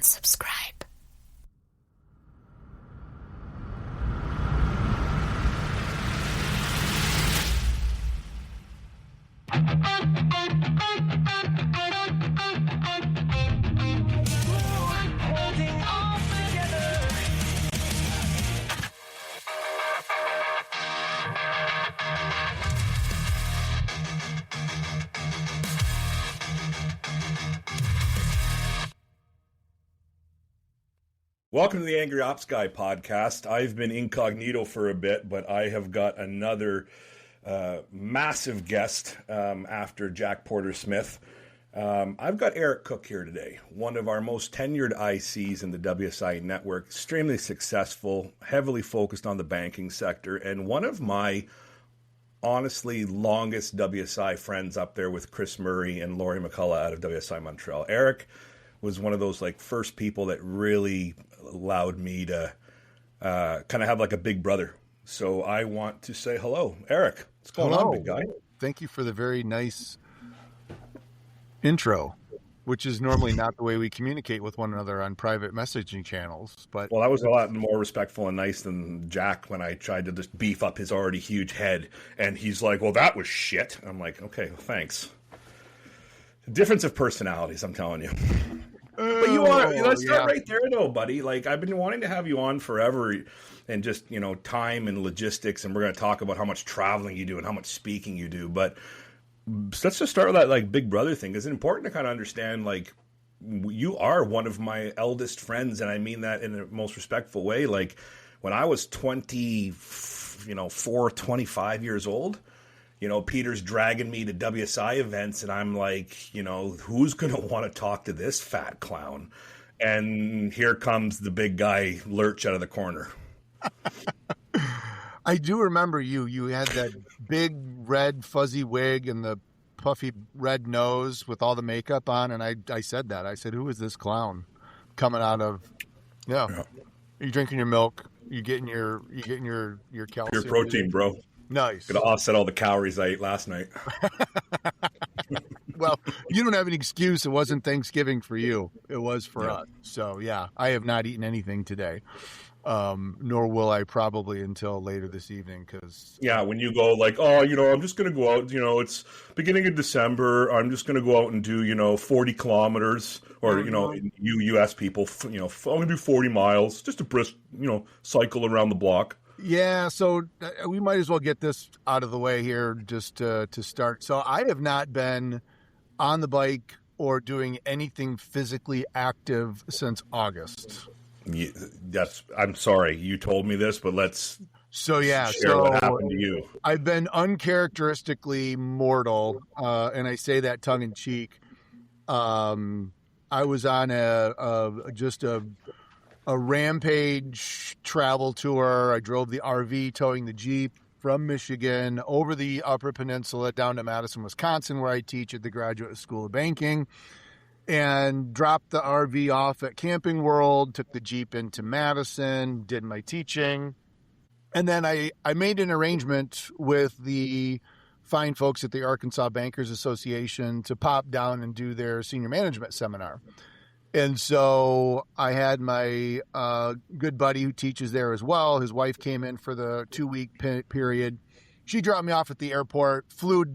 subscribe. Holding on together. Welcome to the Angry Ops Guy podcast. I've been incognito for a bit, but I have got another massive guest after Jack Porter Smith. I've got Eric Cook here today, one of our most tenured ICs in the WSI network, extremely successful, heavily focused on the banking sector, and one of my honestly longest WSI friends up there with Chris Murray and Laurie McCullough out of WSI Montreal. Eric was one of those first people that really allowed me to kind of have like a big brother. So I want to say hello, Eric. What's going on, big guy? Thank you for the very nice intro, which is normally not the way we communicate with one another on private messaging channels. But well, that was a lot more respectful and nice than Jack when I tried to just beef up his already huge head. And he's like, well, that was shit. I'm like, okay, well, thanks. Difference of personalities, I'm telling you. But you are, let's start right there though, buddy. I've been wanting to have you on forever and just, time and logistics. And we're going to talk about how much traveling you do and how much speaking you do. But let's just start with that big brother thing. It's important to kind of understand, you are one of my eldest friends. And I mean that in the most respectful way. When I was 25 years old, Peter's dragging me to WSI events and I'm like, who's going to want to talk to this fat clown? And here comes the big guy lurch out of the corner. I do remember you. You had that big red fuzzy wig and the puffy red nose with all the makeup on. And I said that. I said, who is this clown coming out of, Are you drinking your milk? You getting your calcium? Your protein, bro. Nice. Gonna offset all the calories I ate last night. Well, you don't have an excuse. It wasn't Thanksgiving for you. It was for us. So, yeah, I have not eaten anything today, nor will I probably until later this evening. When you go I'm just going to go out, it's beginning of December. I'm just going to go out and do, 40 kilometers or, U.S. people, I'm going to do 40 miles, just a brisk, cycle around the block. Yeah, so we might as well get this out of the way here just to start. So I have not been on the bike or doing anything physically active since August. Yeah, I'm sorry you told me this, but let's share what happened to you. I've been uncharacteristically mortal, and I say that tongue in cheek. I was on a rampage travel tour. I drove the RV towing the Jeep from Michigan over the Upper Peninsula down to Madison, Wisconsin, where I teach at the Graduate School of Banking, and dropped the RV off at Camping World, took the Jeep into Madison, did my teaching. And then I made an arrangement with the fine folks at the Arkansas Bankers Association to pop down and do their senior management seminar. And so I had my good buddy who teaches there as well. His wife came in for the 2-week period. She dropped me off at the airport, flew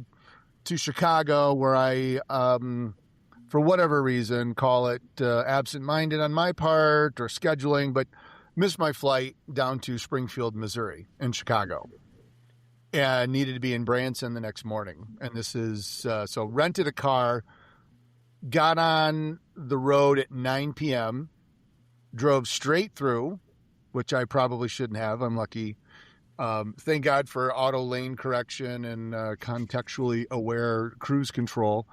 to Chicago, where I, for whatever reason, call it absent-minded on my part or scheduling, but missed my flight down to Springfield, Missouri in Chicago. And needed to be in Branson the next morning. And this is, so rented a car, got on the road at 9 p.m., drove straight through, which I probably shouldn't have. I'm lucky. Thank God for auto lane correction and contextually aware cruise control.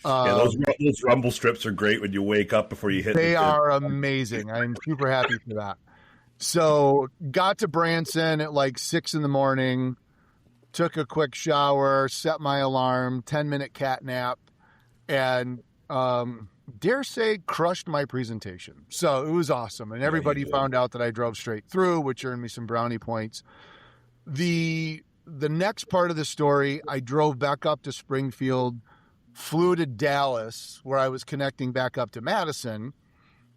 Those rumble strips are great when you wake up before you hit. They are amazing. I'm super happy for that. So got to Branson at 6 a.m, took a quick shower, set my alarm, 10-minute cat nap, and dare say crushed my presentation. So it was awesome. And everybody found out that I drove straight through, which earned me some brownie points. The next part of the story, I drove back up to Springfield, flew to Dallas, where I was connecting back up to Madison.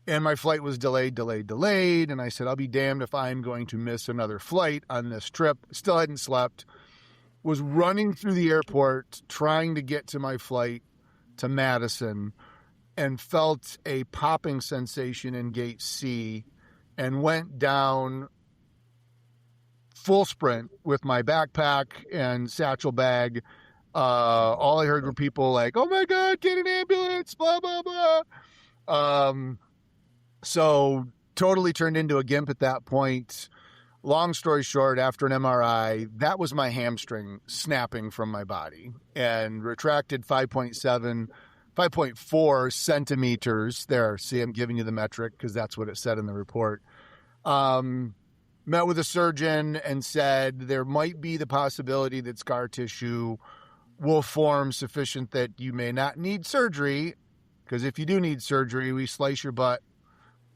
And my flight was delayed. And I said, I'll be damned if I'm going to miss another flight on this trip. Still hadn't slept. Was running through the airport, trying to get to my flight to Madison, and felt a popping sensation in gate C and went down full sprint with my backpack and satchel bag. All I heard were people like, oh my God, get an ambulance, blah, blah, blah. So totally turned into a gimp at that point. Long story short, after an MRI, that was my hamstring snapping from my body and retracted 5.4 centimeters. There, see, I'm giving you the metric because that's what it said in the report. Met with a surgeon and said there might be the possibility that scar tissue will form sufficient that you may not need surgery, because if you do need surgery, we slice your butt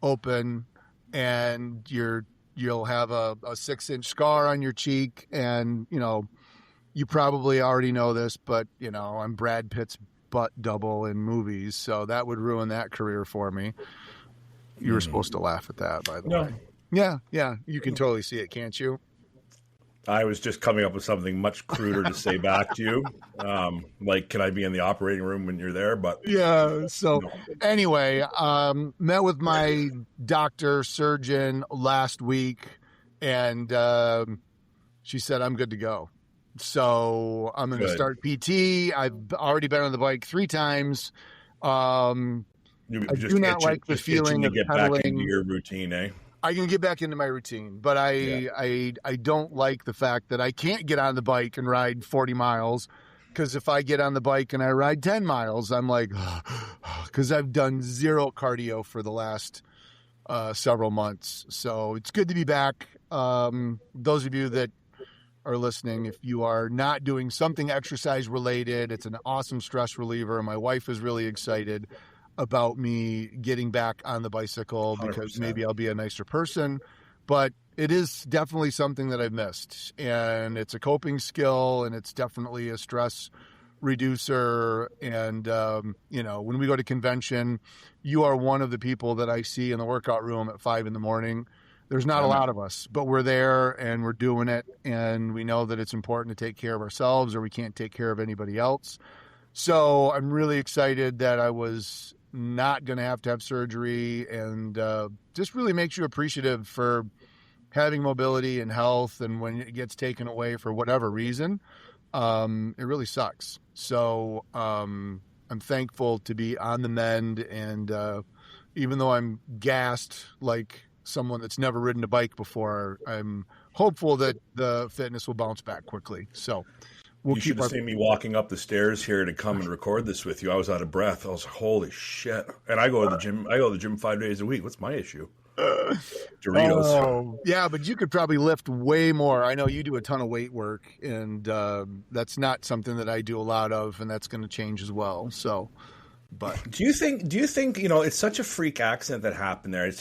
open and you'll have a 6-inch scar on your cheek. And, you probably already know this, but, I'm Brad Pitt's butt double in movies, so that would ruin that career for me. You were supposed to laugh at that, by the way. Yeah, you can totally see it, can't you? I was just coming up with something much cruder to say back to you. Like, can I be in the operating room when you're there? But yeah. So anyway, met with my doctor surgeon last week, and she said I'm good to go. So I'm going to start PT. I've already been on the bike 3 times. I do not like the feeling of get pedaling. back into your routine, eh? I can get back into my routine, but I don't like the fact that I can't get on the bike and ride 40 miles, because if I get on the bike and I ride 10 miles, I'm like, because I've done zero cardio for the last several months. So it's good to be back. Those of you that are listening, if you are not doing something exercise related, it's an awesome stress reliever. My wife is really excited about me getting back on the bicycle because 100%. maybe I'll be a nicer person, but it is definitely something that I've missed, and it's a coping skill, and it's definitely a stress reducer. And, when we go to convention, you are one of the people that I see in the workout room at 5 a.m. There's not a lot of us, but we're there and we're doing it. And we know that it's important to take care of ourselves, or we can't take care of anybody else. So I'm really excited that I was not going to have surgery, and just really makes you appreciative for having mobility and health. And when it gets taken away for whatever reason, it really sucks. So I'm thankful to be on the mend. And even though I'm gassed like someone that's never ridden a bike before, I'm hopeful that the fitness will bounce back quickly. So you should have seen me walking up the stairs here to come and record this with you. I was out of breath. I was like, holy shit. And I go to the gym. I go to the gym 5 days a week. What's my issue? Doritos. Oh, yeah, but you could probably lift way more. I know you do a ton of weight work, and that's not something that I do a lot of, and that's going to change as well. So, but do you think it's such a freak accident that happened there?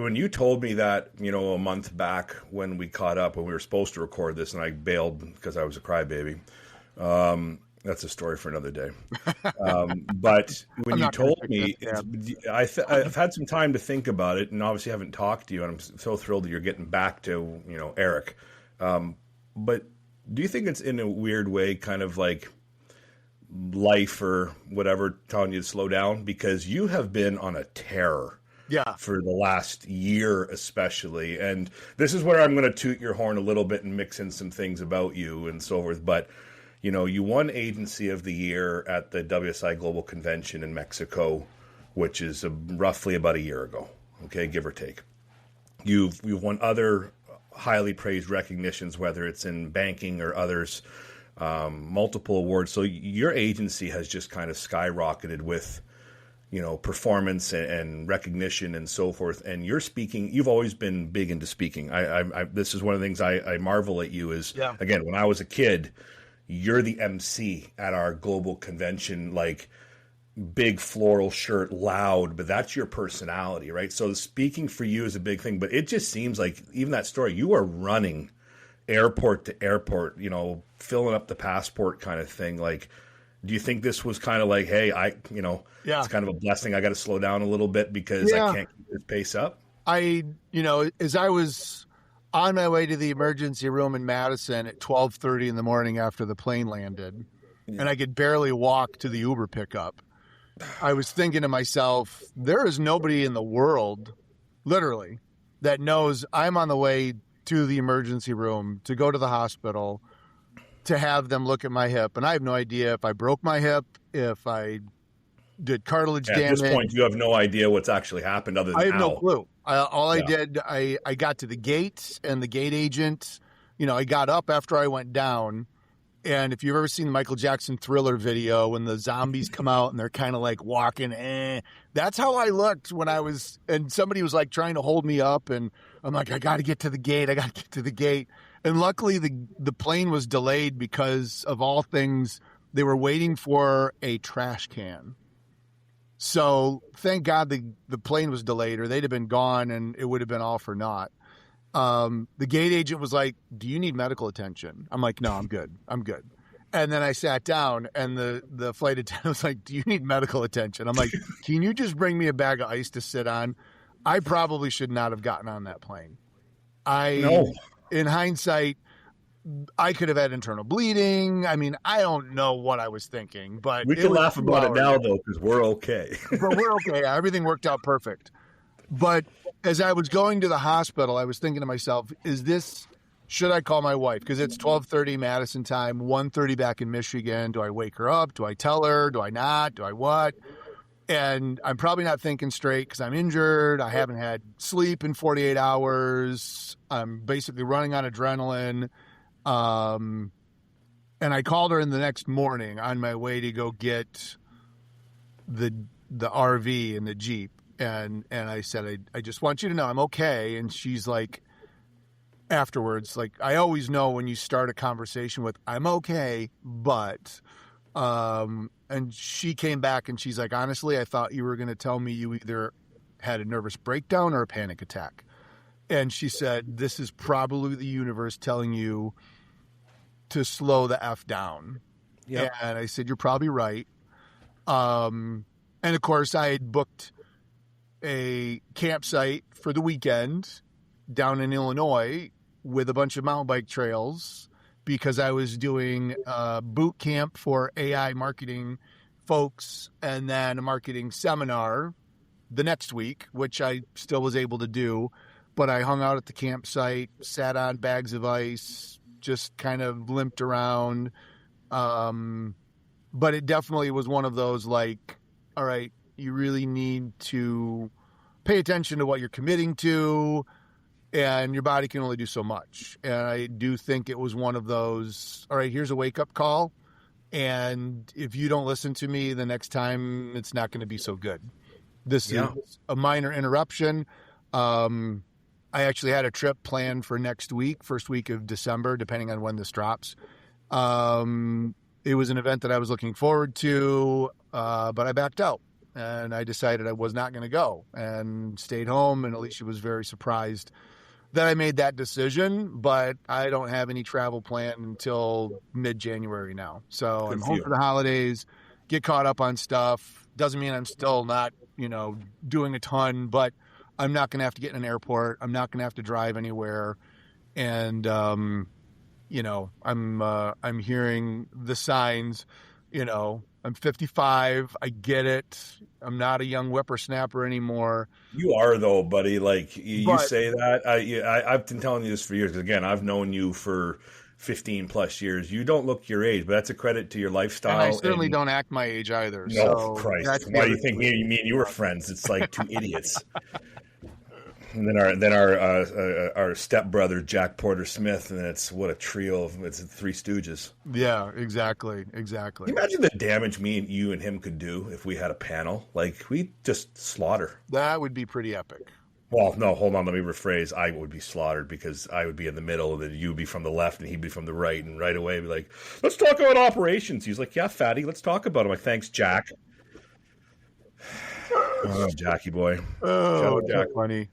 When you told me that, a month back when we caught up, when we were supposed to record this, and I bailed because I was a crybaby. That's a story for another day. But when you told me, I've had some time to think about it, and obviously haven't talked to you, and I'm so thrilled that you're getting back to, Eric. But do you think it's in a weird way kind of like life or whatever telling you to slow down? Because you have been on a tear. Yeah. For the last year, especially. And this is where I'm going to toot your horn a little bit and mix in some things about you and so forth. But you won Agency of the Year at the WSI Global Convention in Mexico, which is roughly about a year ago, okay, give or take. You've won other highly praised recognitions, whether it's in banking or others, multiple awards. So your agency has just kind of skyrocketed with, performance and recognition and so forth. And you're speaking. You've always been big into speaking. This is one of the things I marvel at you is, again, when I was a kid, you're the MC at our global convention, like big floral shirt, loud, but that's your personality, right? So speaking for you is a big thing, but it just seems like even that story, you are running airport to airport, filling up the passport kind of thing. Like Do you think this was kind of like, hey, it's kind of a blessing. I got to slow down a little bit because I can't keep this pace up? As I was on my way to the emergency room in Madison at 12:30 in the morning after the plane landed, and I could barely walk to the Uber pickup, I was thinking to myself, there is nobody in the world, literally, that knows I'm on the way to the emergency room to go to the hospital to have them look at my hip. And I have no idea if I broke my hip, if I did cartilage damage. At this point, you have no idea what's actually happened other than I have no clue. I did, I got to the gate, and the gate agent, I got up after I went down. And if you've ever seen the Michael Jackson Thriller video, when the zombies come out and they're kind of like walking, that's how I looked when I was, and somebody was like trying to hold me up, and I'm like, I got to get to the gate. And luckily the plane was delayed because, of all things, they were waiting for a trash can. So thank God the plane was delayed, or they'd have been gone and it would have been all for naught. The gate agent was like, do you need medical attention? I'm like, no, I'm good. And then I sat down, and the flight attendant was like, do you need medical attention? I'm like, can you just bring me a bag of ice to sit on? I probably should not have gotten on that plane. In hindsight, I could have had internal bleeding. I mean, I don't know what I was thinking, but we can laugh about it now, though, because we're okay. But we're okay. Everything worked out perfect. But as I was going to the hospital, I was thinking to myself, should I call my wife? Because it's 12:30 Madison time, 1:30 back in Michigan. Do I wake her up? Do I tell her? Do I not? Do I what? And I'm probably not thinking straight because I'm injured. I haven't had sleep in 48 hours. I'm basically running on adrenaline. And I called her in the next morning on my way to go get the RV and the Jeep. And I said, I just want you to know I'm okay. And she's like, afterwards, like, I always know when you start a conversation with, I'm okay, but, and she came back and she's like, honestly, I thought you were going to tell me you either had a nervous breakdown or a panic attack. And she said, this is probably the universe telling you to slow the F down. Yeah. And I said, you're probably right. And of course I had booked a campsite for the weekend down in Illinois with a bunch of mountain bike trails because I was doing boot camp for AI marketing folks and then a marketing seminar the next week, which I still was able to do. But I hung out at the campsite, sat on bags of ice, just kind of limped around. But it definitely was one of those like, all right, you really need to pay attention to what you're committing to, and your body can only do so much. And I do think it was one of those, all right, here's a wake-up call, and if you don't listen to me the next time, it's not going to be so good. This is a minor interruption. I actually had a trip planned for next week, first week of December, depending on when this drops. It was an event that I was looking forward to, but I backed out. And I decided I was not going to go and stayed home. And Alicia was very surprised that I made that decision. But I don't have any travel planned until mid-January now. So I'm home for the holidays, get caught up on stuff. Doesn't mean I'm still not, doing a ton, but I'm not going to have to get in an airport. I'm not going to have to drive anywhere. And, I'm hearing the signs, I'm 55. I get it. I'm not a young whippersnapper anymore. You are, though, buddy. Like, you say that. I've been telling you this for years. 'Cause again, I've known you for 15 plus years. You don't look your age, but that's a credit to your lifestyle. And I certainly don't act my age either. No, so Christ. Why do you think me and you were friends? It's like two idiots. And then our stepbrother Jack Porter Smith, and it's what a trio of it's Three Stooges. Yeah, exactly. Can you imagine the damage me and you and him could do if we had a panel? Like, we just slaughter. That would be pretty epic. Well, no, hold on, let me rephrase. I would be slaughtered because I would be in the middle, and then you'd be from the left, and he'd be from the right, and right away be like, "Let's talk about operations." He's like, "Yeah, fatty, let's talk about it." I'm like, "Thanks, Jack." Oh, Jackie boy. Oh, Jack, funny.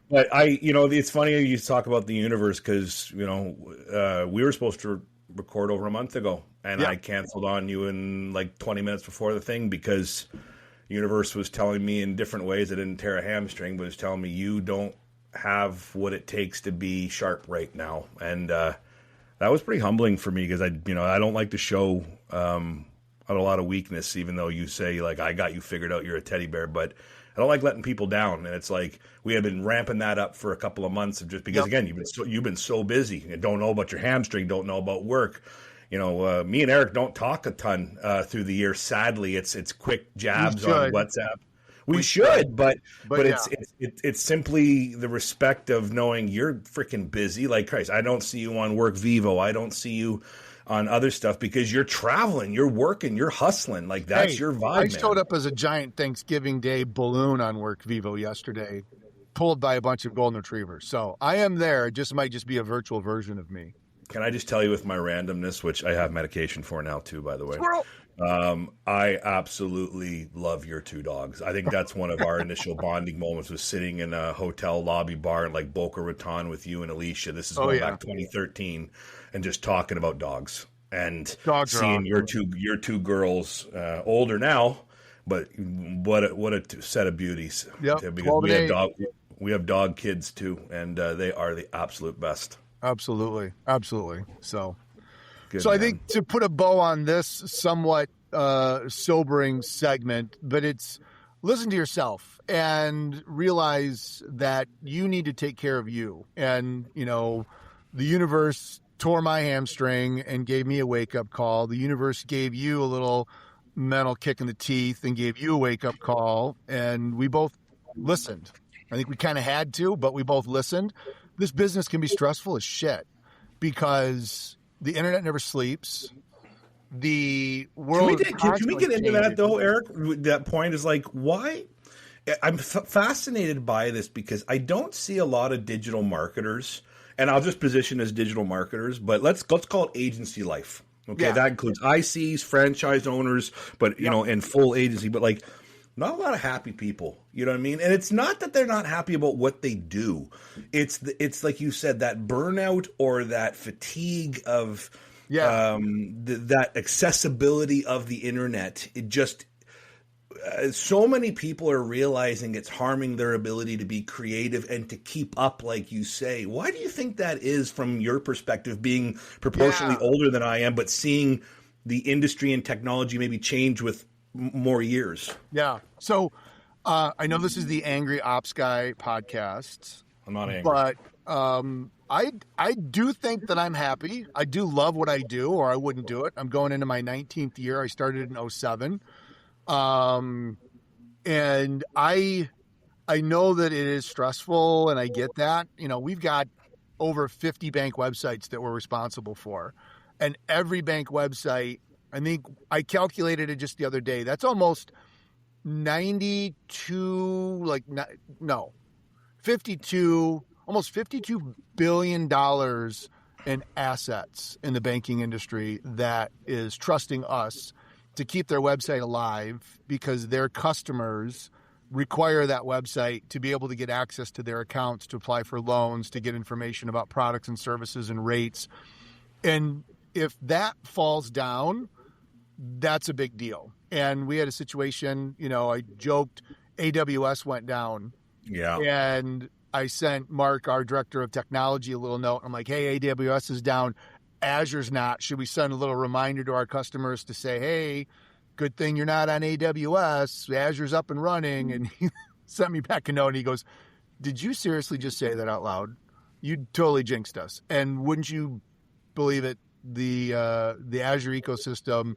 But it's funny you talk about the universe because, we were supposed to record over a month ago, and I canceled on you in like 20 minutes before the thing because the universe was telling me in different ways. I didn't tear a hamstring, but it was telling me you don't have what it takes to be sharp right now, and that was pretty humbling for me because I don't like to show a lot of weakness, even though you say like I got you figured out, you're a teddy bear, but I don't like letting people down. And it's like we have been ramping that up for a couple of months of just because again you've been so busy. You don't know about your hamstring, don't know about work. Me and Eric don't talk a ton through the year. Sadly, it's quick jabs on WhatsApp. We should, but it's simply the respect of knowing you're freaking busy. Like Christ, I don't see you on Work Vivo. I don't see you on other stuff because you're traveling, you're working, you're hustling. Like that's your vibe. I showed up as a giant Thanksgiving Day balloon on Work Vivo yesterday, pulled by a bunch of golden retrievers. So I am there. It just might just be a virtual version of me. Can I just tell you with my randomness, which I have medication for now too, by the way. Squirrel. I absolutely love your two dogs. I think that's one of our initial bonding moments was sitting in a hotel lobby bar in like Boca Raton with you and Alicia. This is going back 2013 and just talking about dogs and seeing your two girls, older now, but what a set of beauties. Yeah. Because we have dog kids too. And, they are the absolute best. Absolutely. Absolutely. So Good, I think to put a bow on this somewhat sobering segment, but it's listen to yourself and realize that you need to take care of you. And, the universe tore my hamstring and gave me a wake-up call. The universe gave you a little mental kick in the teeth and gave you a wake-up call. And we both listened. I think we kind of had to, but we both listened. This business can be stressful as shit because the internet never sleeps. The world. Can we get into that though, Eric? That point is like, why? I'm fascinated by this because I don't see a lot of digital marketers, and I'll just position as digital marketers, but let's call it agency life. Okay, that includes ICs, franchise owners, but and full agency, but like not a lot of happy people. You know what I mean? And it's not that they're not happy about what they do. It's like you said, that burnout or that fatigue of that accessibility of the internet. It just so many people are realizing it's harming their ability to be creative and to keep up, like you say. Why do you think that is from your perspective, being proportionally older than I am, but seeing the industry and technology maybe change with more years? Yeah. So I know this is the Angry Ops Guy podcast. I'm not angry. But I do think that I'm happy. I do love what I do, or I wouldn't do it. I'm going into my 19th year. I started in 2007. And I know that it is stressful, and I get that. We've got over 50 bank websites that we're responsible for. And every bank website, I think I calculated it just the other day, that's almost 52, almost $52 billion in assets in the banking industry that is trusting us to keep their website alive because their customers require that website to be able to get access to their accounts, to apply for loans, to get information about products and services and rates. And if that falls down, that's a big deal. And we had a situation, I joked, AWS went down. Yeah. And I sent Mark, our director of technology, a little note. I'm like, hey, AWS is down. Azure's not. Should we send a little reminder to our customers to say, hey, good thing you're not on AWS. Azure's up and running. And he sent me back a note and he goes, did you seriously just say that out loud? You totally jinxed us. And wouldn't you believe it? The Azure ecosystem,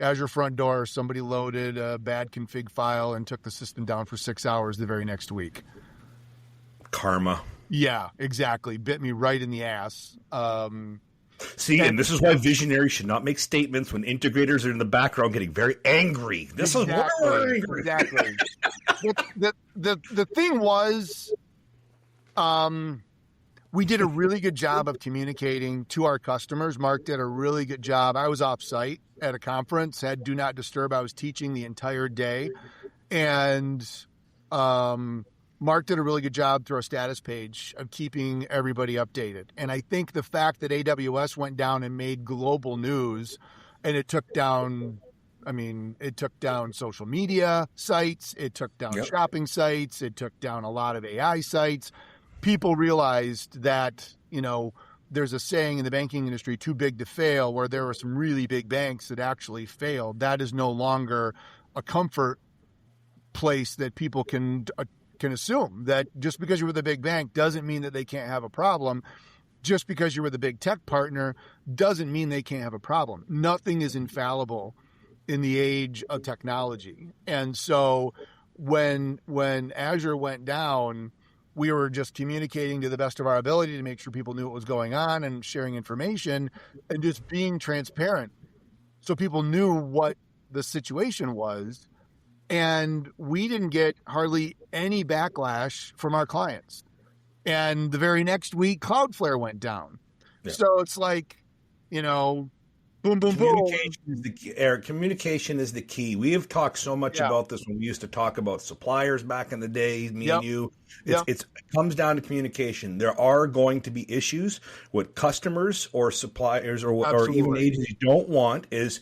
Azure front door, somebody loaded a bad config file and took the system down for 6 hours the very next week. Karma. Yeah, exactly. Bit me right in the ass. See, and this is why visionaries should not make statements when integrators are in the background getting very angry. This is why we're angry. Exactly. The thing was, we did a really good job of communicating to our customers. Mark did a really good job. I was off-site at a conference, had Do Not Disturb. I was teaching the entire day. And Mark did a really good job through our status page of keeping everybody updated. And I think the fact that AWS went down and made global news, and it took down social media sites, it took down shopping sites, it took down a lot of AI sites. People realized that, there's a saying in the banking industry, too big to fail, where there were some really big banks that actually failed. That is no longer a comfort place that people can assume, that just because you're with a big bank doesn't mean that they can't have a problem. Just because you're with a big tech partner doesn't mean they can't have a problem. Nothing is infallible in the age of technology. And so when Azure went down, we were just communicating to the best of our ability to make sure people knew what was going on and sharing information and just being transparent so people knew what the situation was. And we didn't get hardly any backlash from our clients. And the very next week, Cloudflare went down. Yeah. So it's like, boom, boom, communication is the key, Eric. Communication is the key. We have talked so much about this when we used to talk about suppliers back in the day, me and you. It comes down to communication. There are going to be issues. What customers or suppliers or even agencies don't want is,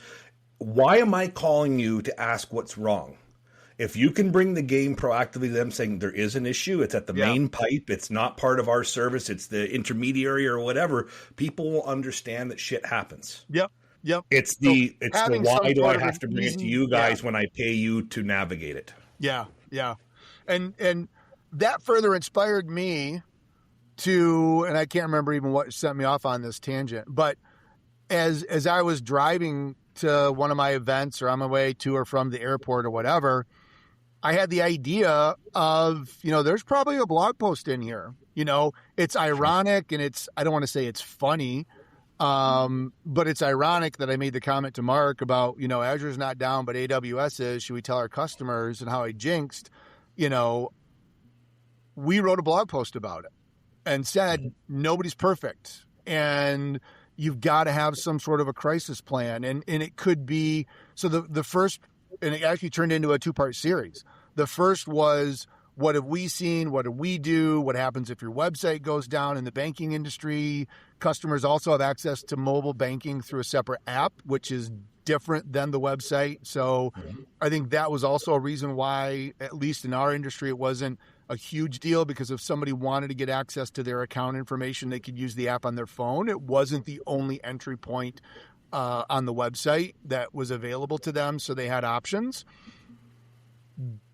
why am I calling you to ask what's wrong? If you can bring the game proactively to them saying there is an issue, it's at the main pipe, it's not part of our service, it's the intermediary or whatever, people will understand that shit happens. Yep. It's the why do I have to bring it to you guys when I pay you to navigate it? Yeah. And that further inspired me to, and I can't remember even what sent me off on this tangent, but as I was driving to one of my events or on my way to or from the airport or whatever, I had the idea of, there's probably a blog post in here. It's ironic and I don't want to say it's funny, but it's ironic that I made the comment to Mark about, Azure's not down, but AWS is. Should we tell our customers? And how I jinxed, we wrote a blog post about it and said, nobody's perfect. And you've got to have some sort of a crisis plan. And it could be, so the first, and it actually turned into a 2-part series. The first was, what have we seen? What do we do? What happens if your website goes down in the banking industry? Customers also have access to mobile banking through a separate app, which is different than the website. So I think that was also a reason why, at least in our industry, it wasn't a huge deal, because if somebody wanted to get access to their account information, they could use the app on their phone. It wasn't the only entry point on the website that was available to them, so they had options.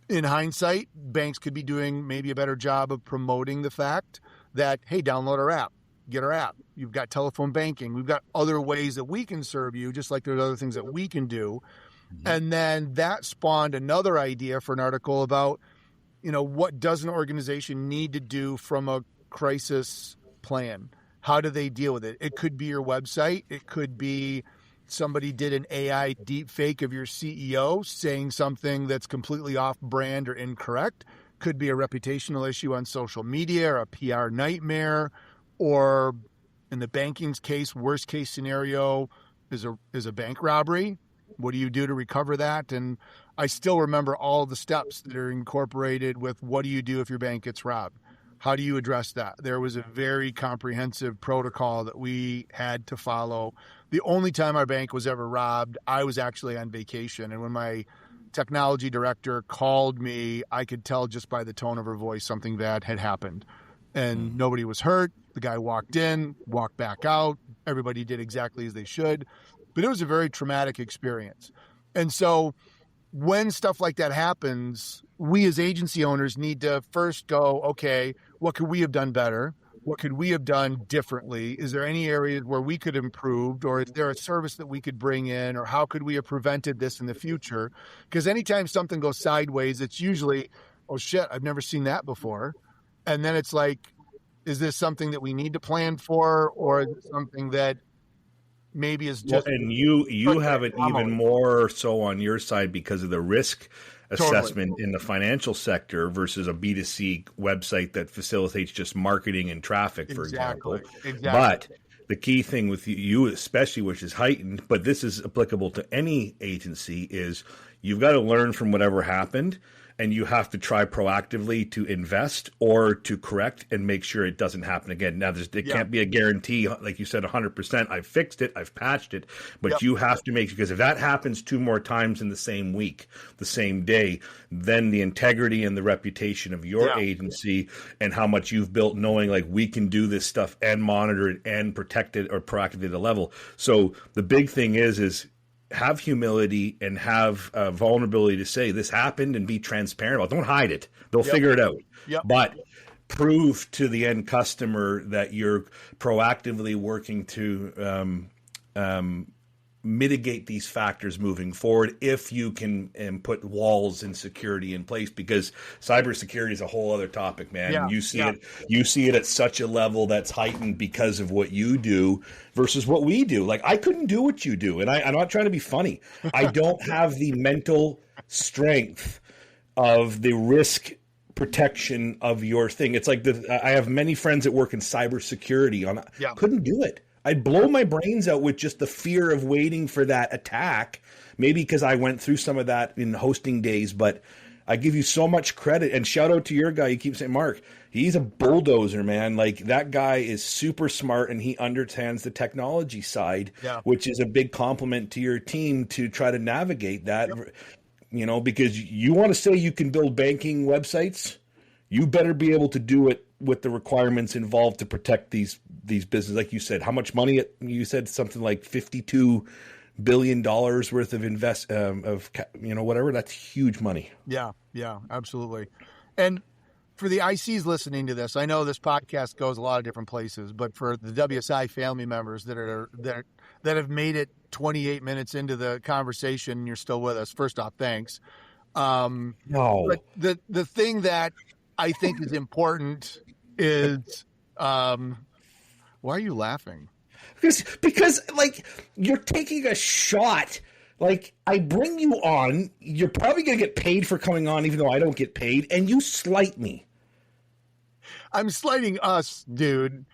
In hindsight, banks could be doing maybe a better job of promoting the fact that, hey, download our app, get our app. You've got telephone banking. We've got other ways that we can serve you, just like there's other things that we can do. And then that spawned another idea for an article about, what does an organization need to do from a crisis plan? How do they deal with it? It could be your website. It could be somebody did an AI deep fake of your CEO saying something that's completely off brand or incorrect. Could be a reputational issue on social media or a PR nightmare, or in the banking's case, worst case scenario is a bank robbery. What do you do to recover that? And I still remember all the steps that are incorporated with, what do you do if your bank gets robbed? How do you address that? There was a very comprehensive protocol that we had to follow. The only time our bank was ever robbed, I was actually on vacation. And when my technology director called me, I could tell just by the tone of her voice something bad had happened. And nobody was hurt. The guy walked in, walked back out. Everybody did exactly as they should. But it was a very traumatic experience. And so when stuff like that happens, we as agency owners need to first go, okay, what could we have done better? What could we have done differently? Is there any areas where we could have improved, or is there a service that we could bring in, or how could we have prevented this in the future? Because anytime something goes sideways, it's usually, oh shit, I've never seen that before. And then it's like, is this something that we need to plan for, or is it something that maybe is just... Well, and you have it even more so on your side because of the risk assessment in the financial sector versus a B2C website that facilitates just marketing and traffic, for example. But the key thing with you especially, which is heightened, but this is applicable to any agency, is you've got to learn from whatever happened and you have to try proactively to invest or to correct and make sure it doesn't happen again. Now, it can't be a guarantee, like you said, 100%. I've fixed it, I've patched it, but you have to make, because if that happens 2 more times in the same week, the same day, then the integrity and the reputation of your agency and how much you've built, knowing like we can do this stuff and monitor it and protect it or proactively at the level. So the big thing is have humility and have vulnerability to say this happened and be transparent about it. Don't hide it. They'll figure it out. But prove to the end customer that you're proactively working to mitigate these factors moving forward if you can put walls and security in place, because cybersecurity is a whole other topic, man. You see it at such a level that's heightened because of what you do versus what we do. Like, I couldn't do what you do, and I'm not trying to be funny. I don't have the mental strength of the risk protection of your thing. It's like I have many friends that work in cybersecurity. Couldn't do it. I'd blow my brains out with just the fear of waiting for that attack, maybe because I went through some of that in hosting days, but I give you so much credit. And shout out to your guy. You keep saying, Mark, he's a bulldozer, man. Like, that guy is super smart and he understands the technology side, which is a big compliment to your team to try to navigate that, you know, because you want to say you can build banking websites, you better be able to do it with the requirements involved to protect these businesses. Like you said, how much money? You said something like $52 billion worth of whatever. That's huge money. Yeah, absolutely. And for the ICs listening to this, I know this podcast goes a lot of different places, but for the WSI family members that have made it 28 minutes into the conversation and you're still with us, first off, thanks. But the thing that I think is important is, why are you laughing? Because like, you're taking a shot. Like, I bring you on, you're probably going to get paid for coming on, even though I don't get paid, and you slight me. I'm slighting us, dude.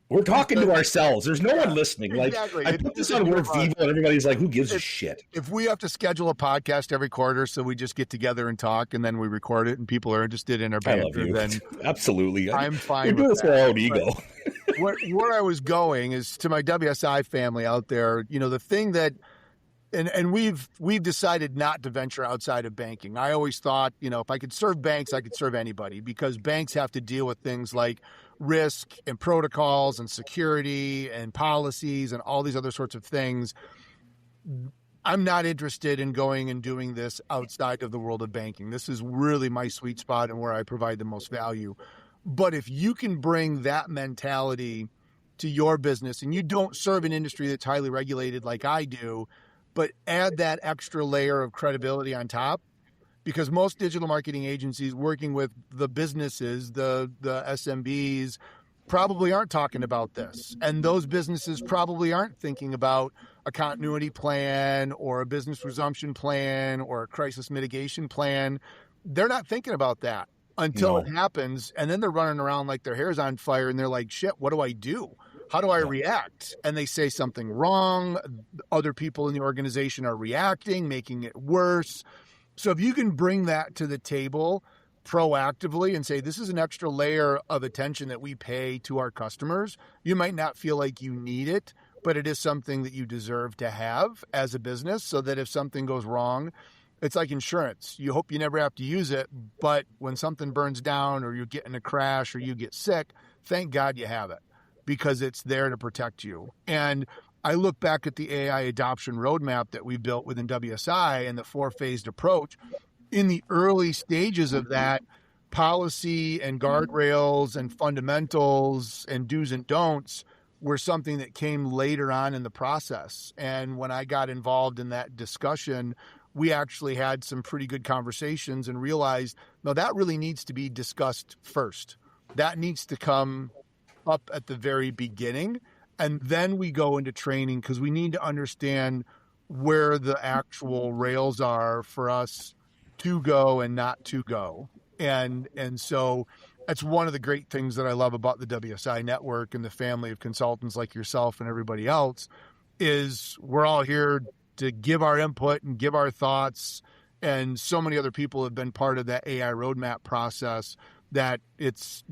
We're talking to ourselves. There's no one listening. Exactly. Like, I put this on Word Vivo, and everybody's like, who gives a shit? If we have to schedule a podcast every quarter, so we just get together and talk, and then we record it, and people are interested in our banter, then absolutely, I'm fine. We're doing this for our own ego. Where I was going is to my WSI family out there. You know, the thing that, and we've decided not to venture outside of banking. I always thought, you know, if I could serve banks, I could serve anybody, because banks have to deal with things like risk and protocols and security and policies and all these other sorts of things. I'm not interested in going and doing this outside of the world of banking. This is really my sweet spot and where I provide the most value. But if you can bring that mentality to your business, and you don't serve an industry that's highly regulated like I do, but add that extra layer of credibility on top, because most digital marketing agencies working with the businesses, the SMBs, probably aren't talking about this. And those businesses probably aren't thinking about a continuity plan or a business resumption plan or a crisis mitigation plan. They're not thinking about that until it happens. And then they're running around like their hair's on fire and they're like, shit, what do I do? How do I react? And they say something wrong. Other people in the organization are reacting, making it worse. So if you can bring that to the table proactively and say, this is an extra layer of attention that we pay to our customers, you might not feel like you need it, but it is something that you deserve to have as a business, so that if something goes wrong, it's like insurance. You hope you never have to use it, but when something burns down or you get in a crash or you get sick, thank God you have it, because it's there to protect you. And I look back at the AI adoption roadmap that we built within WSI and the 4-phased approach. In the early stages of that, policy and guardrails and fundamentals and do's and don'ts were something that came later on in the process. And when I got involved in that discussion, we actually had some pretty good conversations and realized, no, that really needs to be discussed first. That needs to come up at the very beginning. And then we go into training, because we need to understand where the actual rails are for us to go and not to go. And so that's one of the great things that I love about the WSI network and the family of consultants like yourself and everybody else, is we're all here to give our input and give our thoughts and so many other people have been part of that AI roadmap process that it's,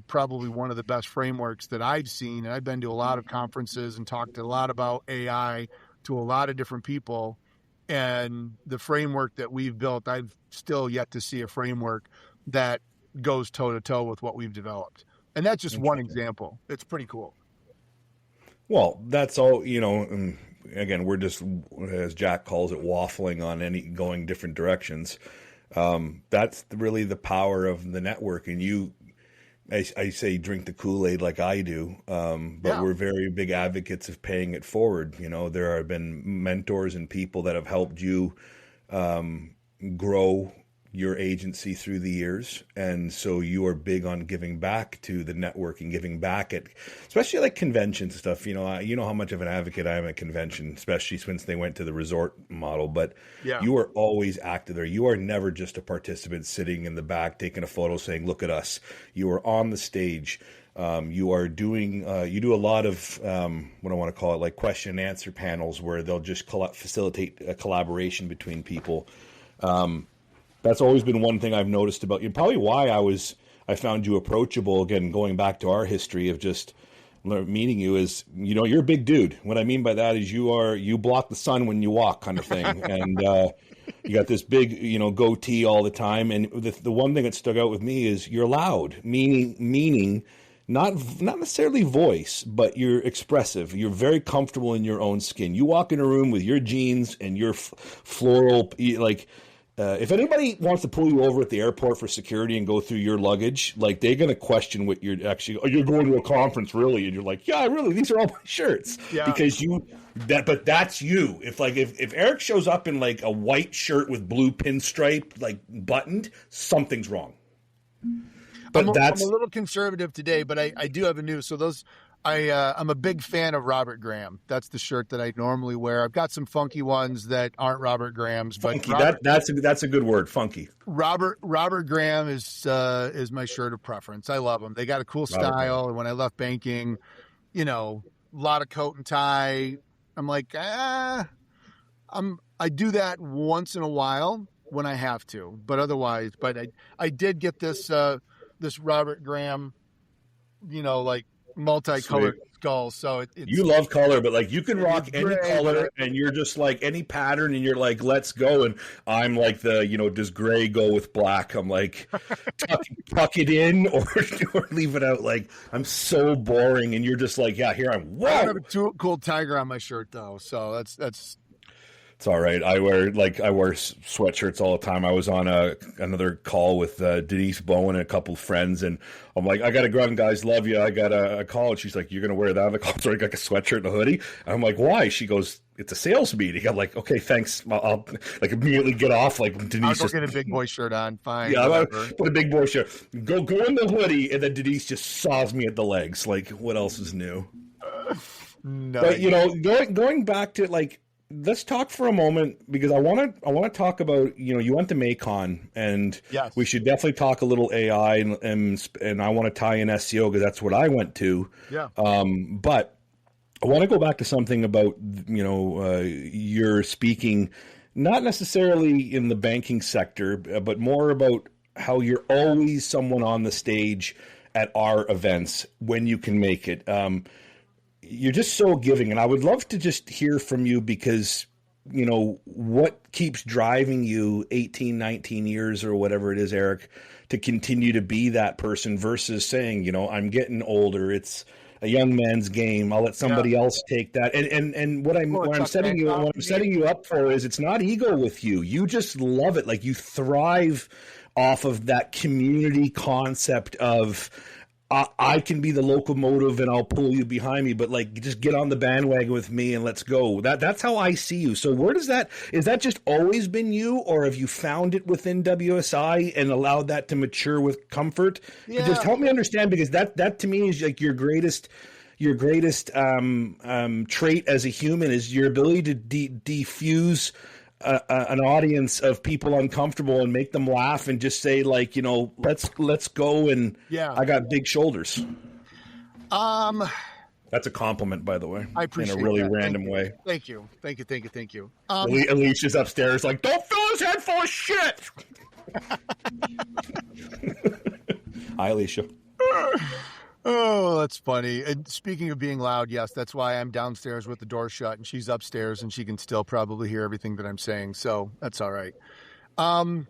probably one of the best frameworks that I've seen. And I've been to a lot of conferences and talked a lot about AI to a lot of different people. And the framework that we've built, I've still yet to see a framework that goes toe to toe with what we've developed. And that's just one example. It's pretty cool. Well, that's all, and again, we're just, as Jack calls it, waffling on going different directions. That's really the power of the network. And I say drink the Kool-Aid like I do, but we're very big advocates of paying it forward. There have been mentors and people that have helped you grow your agency through the years. And so you are big on giving back to the network and giving back at, especially like conventions and stuff. You know how much of an advocate I am at convention, especially since they went to the resort model, but you are always active there. You are never just a participant sitting in the back, taking a photo saying, look at us. You are on the stage. You are doing, you do a lot of, what I want to call it, like question and answer panels where they'll just facilitate a collaboration between people. That's always been one thing I've noticed about you. Probably why I found you approachable. Again, going back to our history of just meeting you is, you're a big dude. What I mean by that is you block the sun when you walk kind of thing. And you got this big, goatee all the time. And the one thing that stuck out with me is you're loud, meaning not necessarily voice, but you're expressive. You're very comfortable in your own skin. You walk in a room with your jeans and your floral, if anybody wants to pull you over at the airport for security and go through your luggage, like they're going to question what you're actually, you're going to a conference really? And you're like, yeah, really, these are all my shirts. Yeah. Because but that's you. If Eric shows up in like a white shirt with blue pinstripe, like buttoned, something's wrong. But I'm a little conservative today, but I do have a new, so I'm a big fan of Robert Graham. That's the shirt that I normally wear. I've got some funky ones that aren't Robert Graham's, but funky. That's a good word, funky. Robert Graham is my shirt of preference. I love them. They got a cool style. And when I left banking, a lot of coat and tie. I'm like, I do that once in a while when I have to, but otherwise. But I did get this Robert Graham, like multicolored skull. So it's, you love color, but like you can rock any color and you're just like any pattern and you're like, let's go. And I'm like does gray go with black? I'm like, tuck it in or leave it out. Like I'm so boring. And you're just like, yeah, here I'm. Whoa. I don't have a cool tiger on my shirt though. So that's. It's all right. I wear sweatshirts all the time. I was on another call with Denise Bowen and a couple of friends, and I'm like, I got to run, guys. Love you. I got a call, and she's like, you're gonna wear that? I'm like, sorry, I got a sweatshirt and a hoodie. And I'm like, why? She goes, it's a sales meeting. I'm like, okay, thanks. I'll like immediately get off. Like Denise, I'll go get a big boy shirt on. Fine. Yeah, I'll put a big boy shirt. Go in the hoodie, and then Denise just saws me at the legs. Like, what else is new? No. But going back to like. Let's talk for a moment because I want to talk about, you went to Macon and yes. We should definitely talk a little AI and I want to tie in SEO because that's what I went to. Yeah. But I want to go back to something about, your speaking, not necessarily in the banking sector, but more about how you're always someone on the stage at our events when you can make it. You're just so giving, and I would love to just hear from you because, what keeps driving you 18, 19 years or whatever it is, Eric, to continue to be that person versus saying, I'm getting older. It's a young man's game. I'll let somebody else take that. And what I'm setting you up for is it's not ego with you. You just love it. Like you thrive off of that community concept of, I can be the locomotive and I'll pull you behind me, but like just get on the bandwagon with me and let's go. That's how I see you. So is that just always been you, or have you found it within WSI and allowed that to mature with comfort? Yeah. Just help me understand, because that to me is like your greatest trait as a human is your ability to diffuse an audience of people uncomfortable and make them laugh and just say like, let's go. And I got big shoulders. That's a compliment, by the way. I appreciate in a really that. random way. Thank you. Alicia's upstairs like, don't fill his head full of shit. Hi, Alicia. Oh, that's funny. And speaking of being loud, yes, that's why I'm downstairs with the door shut and she's upstairs and she can still probably hear everything that I'm saying. So that's all right. I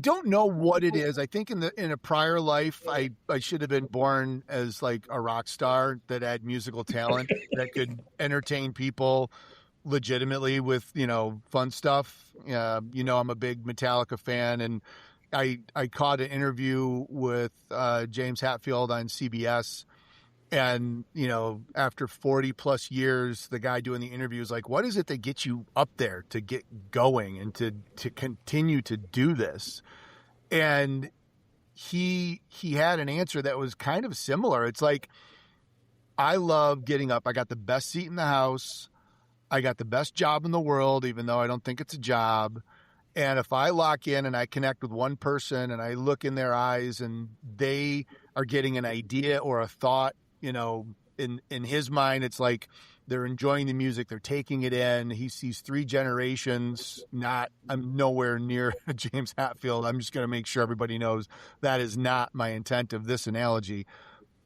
don't know what it is. I think in a prior life, I should have been born as like a rock star that had musical talent that could entertain people legitimately with, fun stuff. I'm a big Metallica fan, and I caught an interview with James Hetfield on CBS. And, after 40 plus years, the guy doing the interview is like, what is it that gets you up there to get going and to continue to do this? And he had an answer that was kind of similar. It's like, I love getting up. I got the best seat in the house. I got the best job in the world, even though I don't think it's a job. And if I lock in and I connect with one person and I look in their eyes and they are getting an idea or a thought, in his mind, it's like they're enjoying the music. They're taking it in. He sees 3 generations. I'm nowhere near James Hetfield. I'm just going to make sure everybody knows that is not my intent of this analogy.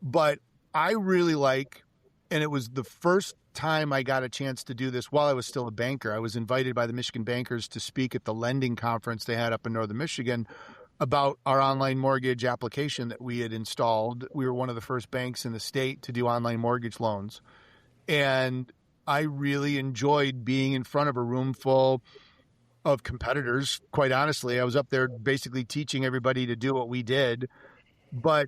But I really like, and it was the first time I got a chance to do this while I was still a banker. I was invited by the Michigan bankers to speak at the lending conference they had up in northern Michigan about our online mortgage application that we had installed. We were one of the first banks in the state to do online mortgage loans. And I really enjoyed being in front of a room full of competitors. Quite honestly, I was up there basically teaching everybody to do what we did, but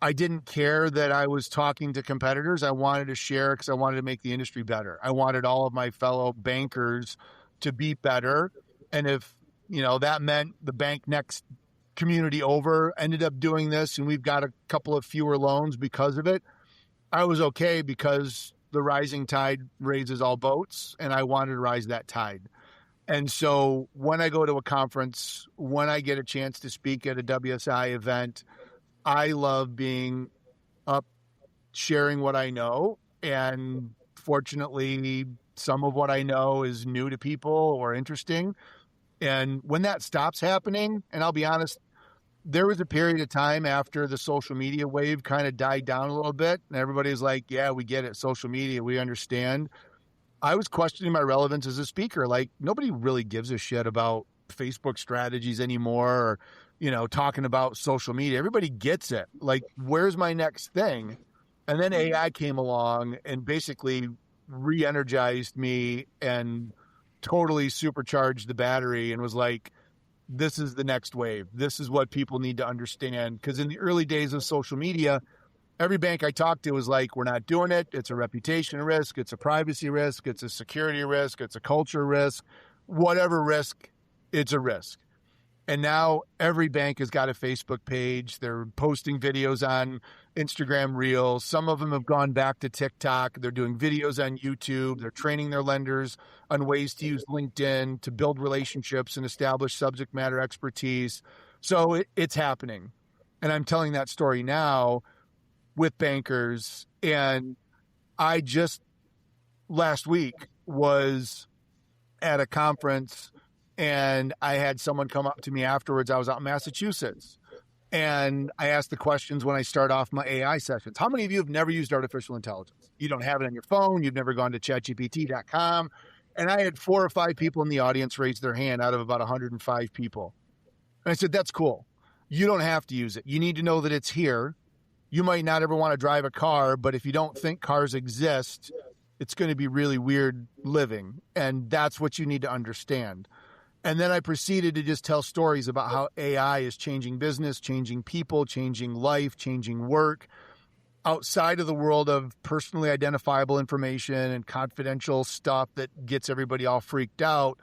I didn't care that I was talking to competitors. I wanted to share because I wanted to make the industry better. I wanted all of my fellow bankers to be better. And if, that meant the bank next community over ended up doing this and we've got a couple of fewer loans because of it, I was okay because the rising tide raises all boats and I wanted to rise that tide. And so when I go to a conference, when I get a chance to speak at a WSI event, I love being up, sharing what I know. And fortunately, some of what I know is new to people or interesting. And when that stops happening, and I'll be honest, there was a period of time after the social media wave kind of died down a little bit. And everybody's like, yeah, we get it. Social media, we understand. I was questioning my relevance as a speaker. Like, nobody really gives a shit about Facebook strategies anymore or, talking about social media. Everybody gets it. Like, where's my next thing? And then AI came along and basically re-energized me and totally supercharged the battery and was like, this is the next wave. This is what people need to understand. Because in the early days of social media, every bank I talked to was like, we're not doing it. It's a reputation risk. It's a privacy risk. It's a security risk. It's a culture risk. Whatever risk, it's a risk. And now every bank has got a Facebook page. They're posting videos on Instagram Reels. Some of them have gone back to TikTok. They're doing videos on YouTube. They're training their lenders on ways to use LinkedIn to build relationships and establish subject matter expertise. So it's happening. And I'm telling that story now with bankers. And I just last week was at a conference and I had someone come up to me afterwards. I was out in Massachusetts and I asked the questions when I start off my AI sessions. How many of you have never used artificial intelligence? You don't have it on your phone. You've never gone to chatgpt.com. And I had 4 or 5 people in the audience raise their hand out of about 105 people. And I said, that's cool. You don't have to use it. You need to know that it's here. You might not ever want to drive a car, but if you don't think cars exist, it's going to be really weird living. And that's what you need to understand. And then I proceeded to just tell stories about how AI is changing business, changing people, changing life, changing work outside of the world of personally identifiable information and confidential stuff that gets everybody all freaked out,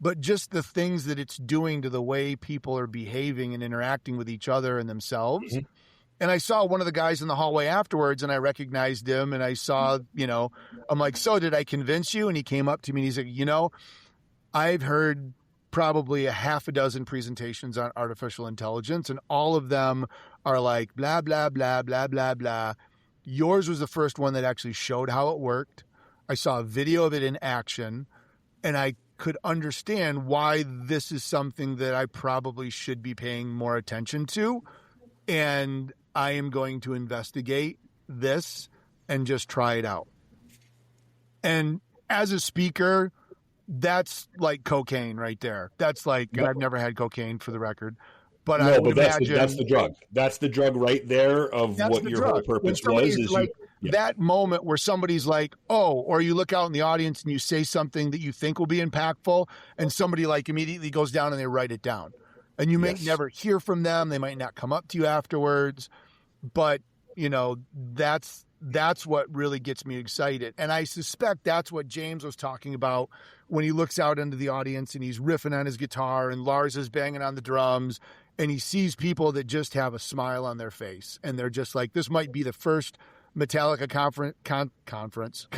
but just the things that it's doing to the way people are behaving and interacting with each other and themselves. Mm-hmm. And I saw one of the guys in the hallway afterwards and I recognized him and I saw, I'm like, so did I convince you? And he came up to me and he's like, I've heard probably a half a dozen presentations on artificial intelligence, and all of them are like, blah, blah, blah, blah, blah, blah. Yours was the first one that actually showed how it worked. I saw a video of it in action, and I could understand why this is something that I probably should be paying more attention to. And I am going to investigate this and just try it out. And as a speaker, that's like cocaine right there. That's like, and I've never had cocaine for the record, but I would imagine that's the drug. That's the drug right there of what your whole purpose was. Is like that moment where somebody's like, oh, or you look out in the audience and you say something that you think will be impactful, and somebody like immediately goes down and they write it down. And you may never hear from them. They might not come up to you afterwards, but you know, that's what really gets me excited. And I suspect that's what James was talking about when he looks out into the audience and he's riffing on his guitar and Lars is banging on the drums and he sees people that just have a smile on their face. And they're just like, this might be the first Metallica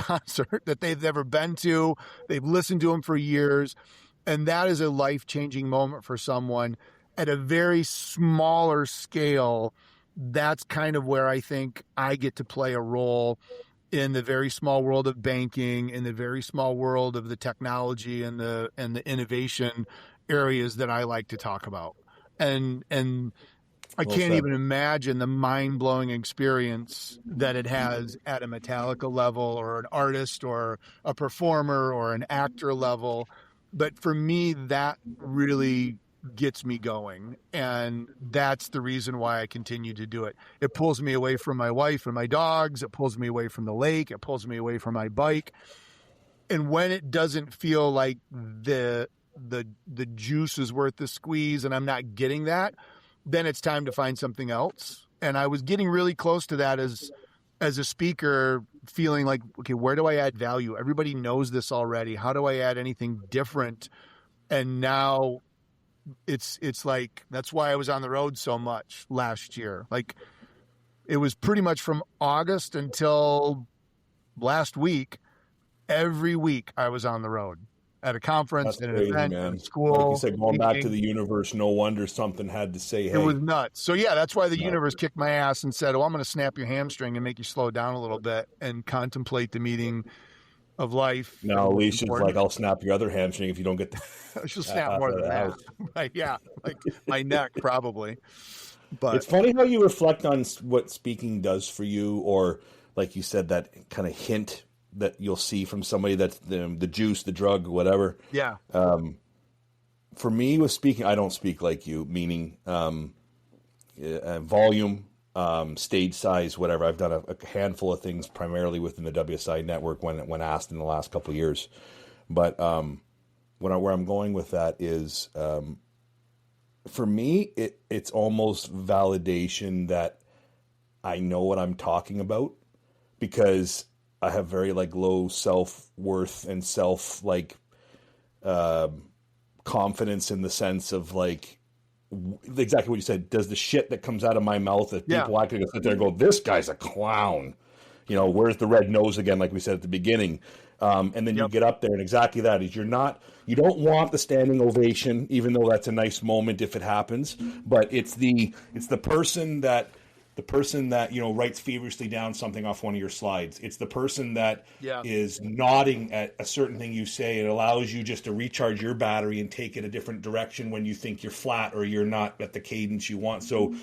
concert that they've ever been to. They've listened to him for years. And that is a life-changing moment for someone at a very smaller scale. That's kind of where I think I get to play a role in the very small world of banking, in the very small world of the technology and the innovation areas that I like to talk about. And I can't even imagine the mind-blowing experience that it has at a Metallica level or an artist or a performer or an actor level. But for me, that really gets me going. And that's the reason why I continue to do it. It pulls me away from my wife and my dogs. It pulls me away from the lake. It pulls me away from my bike. And when it doesn't feel like the juice is worth the squeeze and I'm not getting that, then it's time to find something else. And I was getting really close to that as a speaker, feeling like, okay, where do I add value? Everybody knows this already. How do I add anything different? And now it's like, that's why I was on the road so much last year. Like it was pretty much from August until last week. Every week I was on the road at a conference, at an event, at a school. Like you said, going back to the universe, no wonder something had to say, hey. It was nuts. So yeah, that's why the universe kicked my ass and said, oh, I'm going to snap your hamstring and make you slow down a little bit and contemplate the meeting of life. Now, Alicia's like, I'll snap your other hamstring if you don't get the... She'll snap more than that. Right, yeah, like my neck probably. But it's funny how you reflect on what speaking does for you, or like you said, that kind of hint that you'll see from somebody that's the juice, the drug, whatever. Yeah. For me with speaking, I don't speak like you, meaning volume, stage size, whatever. I've done a handful of things primarily within the WSI network when asked in the last couple of years. But where I'm going with that is, for me, it's almost validation that I know what I'm talking about, because I have very low self-worth and confidence in the sense of exactly what you said. Does the shit that comes out of my mouth that people actually sit there and go, this guy's a clown, where's the red nose again, like we said at the beginning. And then you get up there and exactly that is you don't want the standing ovation, even though that's a nice moment if it happens, but it's the person that writes feverishly down something off one of your slides. It's the person that is nodding at a certain thing you say. It allows you just to recharge your battery and take it a different direction when you think you're flat or you're not at the cadence you want. So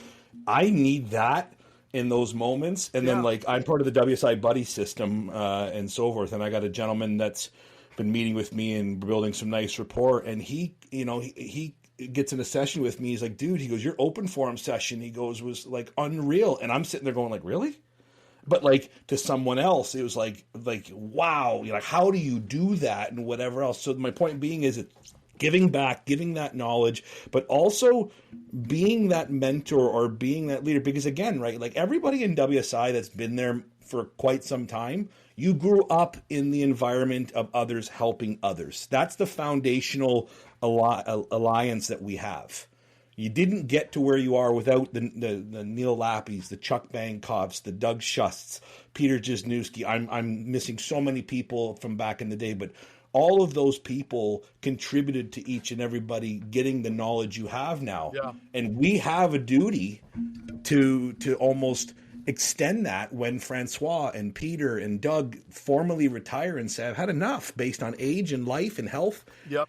I need that in those moments. And then I'm part of the WSI buddy system and so forth. And I got a gentleman that's been meeting with me and building some nice rapport. And he gets in a session with me. He's like, dude, he goes, your open forum session, he goes, was unreal. And I'm sitting there going really? But to someone else, it was like, wow, how do you do that and whatever else? So my point being is it's giving back, giving that knowledge, but also being that mentor or being that leader. Because again, right, everybody in WSI that's been there for quite some time, you grew up in the environment of others helping others. That's the foundational alliance that we have. You didn't get to where you are without the Neil Lappies, the Chuck Bankoffs, the Doug Schusts, Peter Jesnewski. I'm missing so many people from back in the day, but all of those people contributed to each and everybody getting the knowledge you have now. Yeah. And we have a duty to almost extend that when Francois and Peter and Doug formally retire and say, I've had enough based on age and life and health. Yep.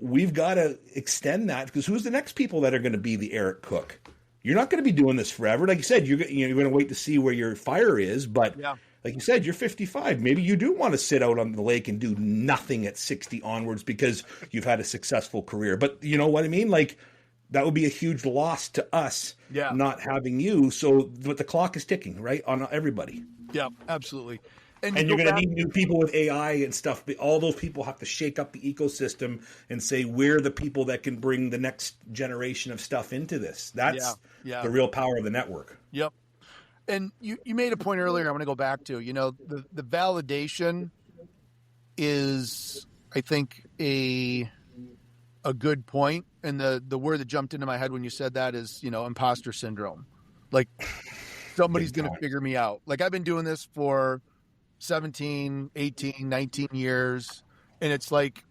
We've got to extend that, because who's the next people that are going to be the Eric Cook? You're not going to be doing this forever. Like you said, you're going to wait to see where your fire is. But like you said, you're 55. Maybe you do want to sit out on the lake and do nothing at 60 onwards because you've had a successful career. But you know what I mean? Like, that would be a huge loss to us not having you. But the clock is ticking, right, on everybody. Yeah, absolutely. And you're going to need new people with AI and stuff. But all those people have to shake up the ecosystem and say, we're the people that can bring the next generation of stuff into this. That's the real power of the network. Yep. And you made a point earlier I'm going to go back to. The validation is, I think, a good point. And the word that jumped into my head when you said that is, imposter syndrome. Like, somebody's going to figure me out. Like, I've been doing this for 17, 18, 19 years. And it's like,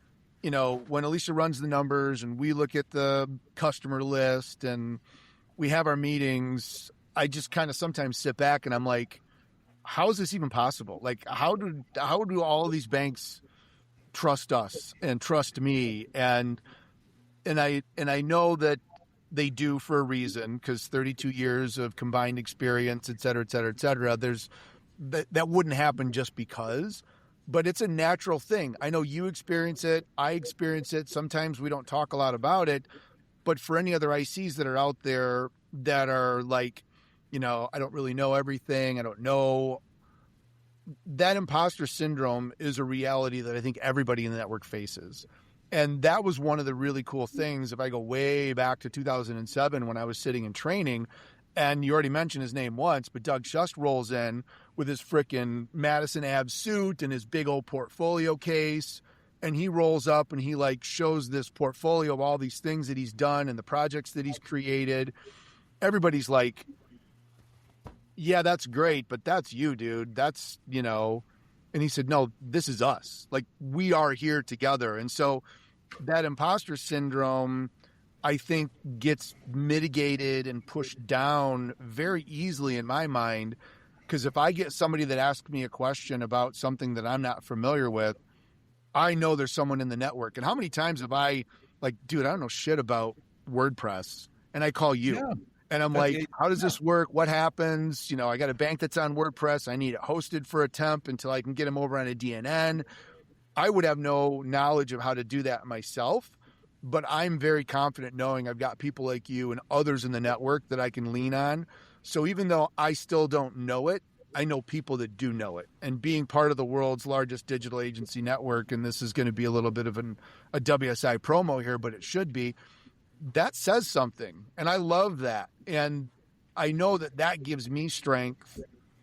when Alicia runs the numbers and we look at the customer list and we have our meetings, I just kind of sometimes sit back and I'm like, how is this even possible? Like, how do all of these banks trust us and trust me? And I know that they do for a reason, because 32 years of combined experience, et cetera, et cetera, et cetera. That wouldn't happen just because, but it's a natural thing. I know you experience it. I experience it. Sometimes we don't talk a lot about it, but for any other ICs that are out there that are like, I don't really know everything. I don't know. That imposter syndrome is a reality that I think everybody in the network faces. And that was one of the really cool things. If I go way back to 2007 when I was sitting in training, and you already mentioned his name once, but Doug Shust rolls in with his frickin' Madison Ave suit and his big old portfolio case. And he rolls up and he shows this portfolio of all these things that he's done and the projects that he's created. Everybody's like, yeah, that's great, but that's you, dude. That's, and he said, no, this is us. Like, we are here together. And so that imposter syndrome, I think, gets mitigated and pushed down very easily in my mind. Because if I get somebody that asks me a question about something that I'm not familiar with, I know there's someone in the network. And how many times have I dude, I don't know shit about WordPress, and I call you. Yeah. And I'm like, how does this work? What happens? I got a bank that's on WordPress. I need it hosted for a temp until I can get them over on a DNN. I would have no knowledge of how to do that myself, but I'm very confident knowing I've got people like you and others in the network that I can lean on. So even though I still don't know it, I know people that do know it. And being part of the world's largest digital agency network, and this is going to be a little bit of a WSI promo here, but it should be, that says something. And I love that. And I know that gives me strength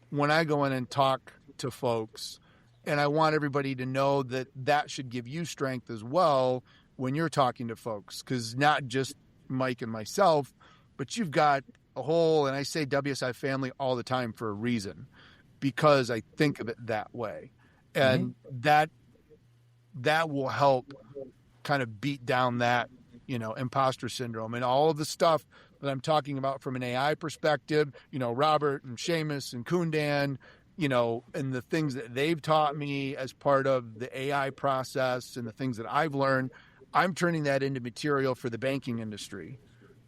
when I go in and talk to folks. And I want everybody to know that should give you strength as well when you're talking to folks. Because not just Mike and myself, but you've got a whole, and I say WSI family all the time for a reason, because I think of it that way. And that will help kind of beat down that, imposter syndrome and all of the stuff that I'm talking about from an AI perspective, Robert and Seamus and Kundan, and the things that they've taught me as part of the AI process and the things that I've learned, I'm turning that into material for the banking industry,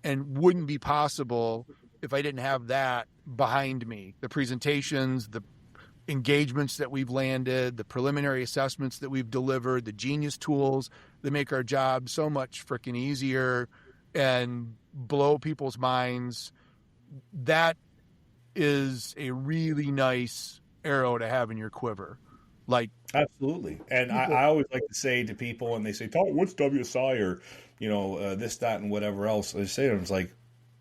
and wouldn't be possible if I didn't have that behind me. The presentations, the engagements that we've landed, the preliminary assessments that we've delivered, the genius tools that make our job so much freaking easier and blow people's minds. That is a really nice arrow to have in your quiver. Absolutely. And I always like to say to people when they say, what's WSI or, this, that, and whatever else, I say to them, it's like,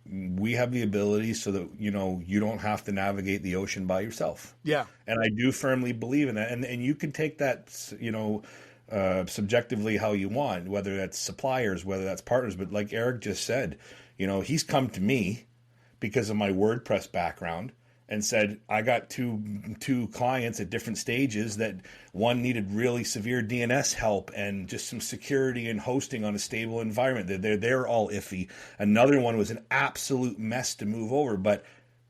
we have the ability so that, you don't have to navigate the ocean by yourself. Yeah. And I do firmly believe in that. And you can take that, subjectively how you want, whether that's suppliers, whether that's partners. But like Eric just said, he's come to me because of my WordPress background and said, I got two clients at different stages that one needed really severe DNS help and just some security and hosting on a stable environment. They're all iffy. Another one was an absolute mess to move over. But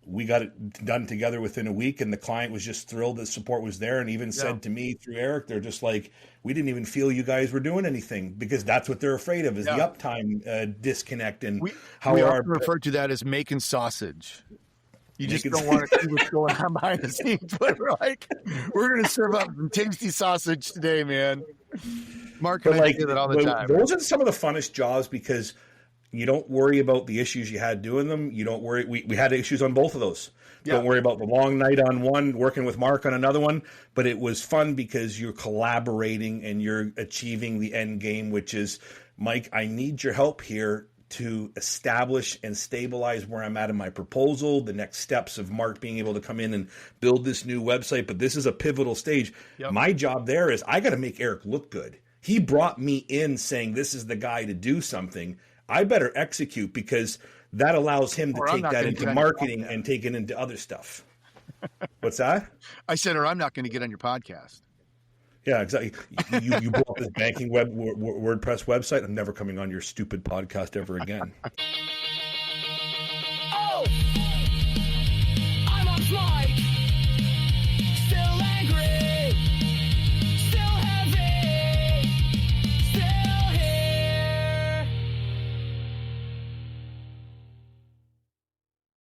we got it done together within a week, and the client was just thrilled that support was there, and even said to me through Eric, they're just like, we didn't even feel you guys were doing anything, because that's what they're afraid of, is the uptime disconnect. And we how often refer to that as making sausage. You just don't want to see what's going on behind the scenes, but we're going to serve up some tasty sausage today, man. Mark and I say that all the time. Those are some of the funnest jobs, because you don't worry about the issues you had doing them. You don't worry. We had issues on both of those. Don't worry about the long night on one, working with Mark on another one. But it was fun because you're collaborating and you're achieving the end game, which is, Mike, I need your help here to establish and stabilize where I'm at in my proposal, the next steps of Mark being able to come in and build this new website. But this is a pivotal stage. Yep. My job there is I got to make Eric look good. He brought me in saying this is the guy to do something. I better execute, because that allows him to take that into marketing and take it into other stuff. What's that? I said, or I'm not going to get on your podcast. Yeah, exactly. You brought this banking WordPress website. I'm never coming on your stupid podcast ever again.